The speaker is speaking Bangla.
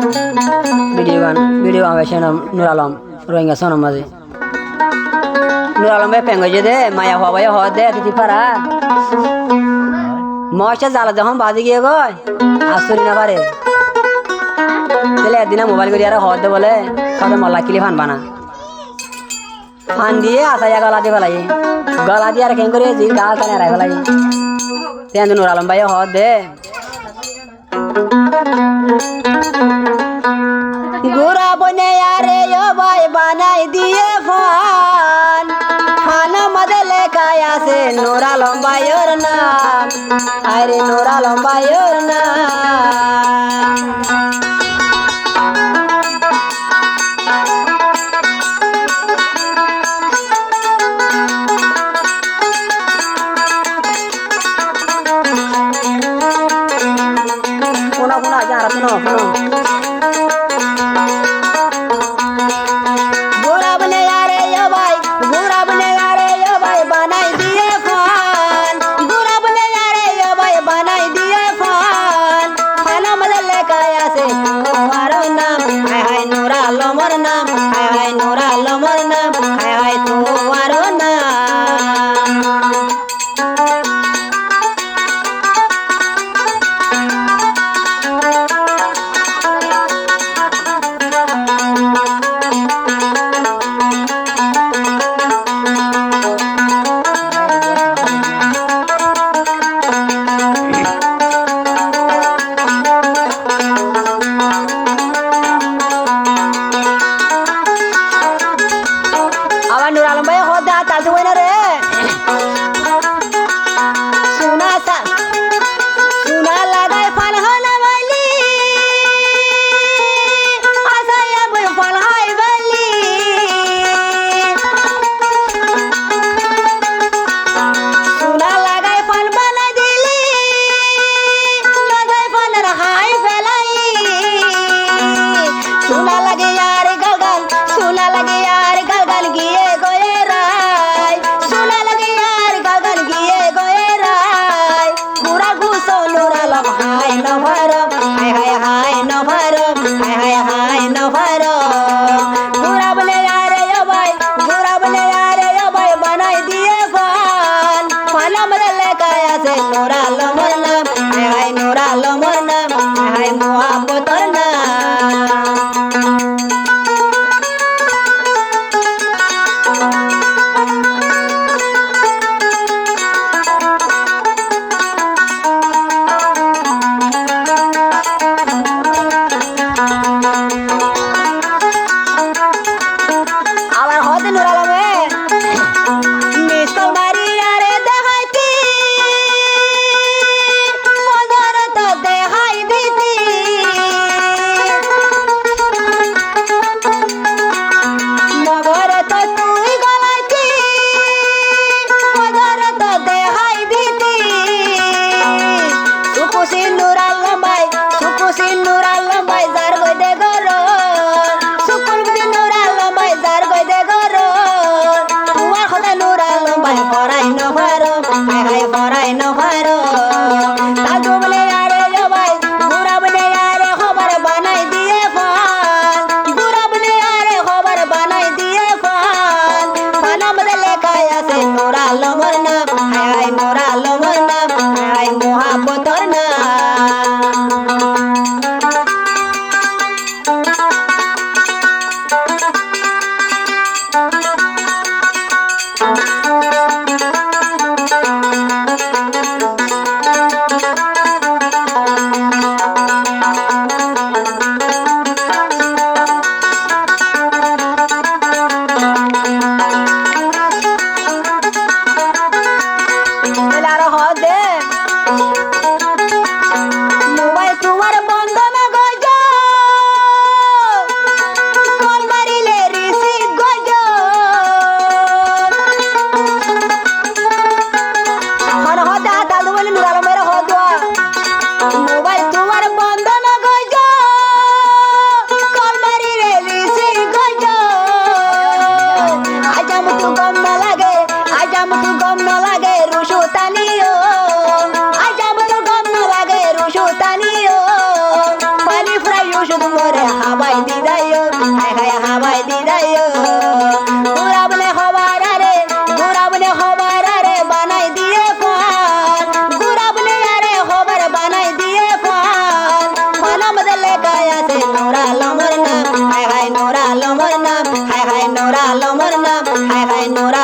ভিডিও হবে নুর আলম রোহিঙ্গা সোনাম মাঝে নুর আলম পেঙ্গ যে দে মায়া হবাই হ দে তিথি পারা মশা জ্বালা যখন বাজে গিয়ে গয় আসরি না পারে তাহলে একদিনে মোবাইল করি আর হদ দে বলে সদে মল্লা কিলি ফান বানা ফান দিয়ে আসাইয়া গলা দিয়ে ফেলাই গলা দিয়ে আর কেন করে জি গা কানে রাই ফেলাই তেন নুর আলম ভাই হদ দে গোরা বনে আরে ও ভাই বানাই দিয়ে ফান ফান মধ্যে লেখাই আছে নুর আলম ভাইয়ের নাম আরে নুর আলম ভাইয়ের নাম কোনা কোনা যারা শুনো শুনো শুধু হাবাই দি যাইও হায় হায় হাবাই দি যাইও ঘুরাবনে হবার রে ঘুরাবনে হবার রে বানাই দিয়ে ফান ঘুরাবনে আরে হবার বানাই দিয়ে ফান ফানাম দিলে গায়াছে নোরা লমর নাম হায় হায় নোরা লমর নাম হায় হায় নোরা লমর নাম হায় হায় নোরা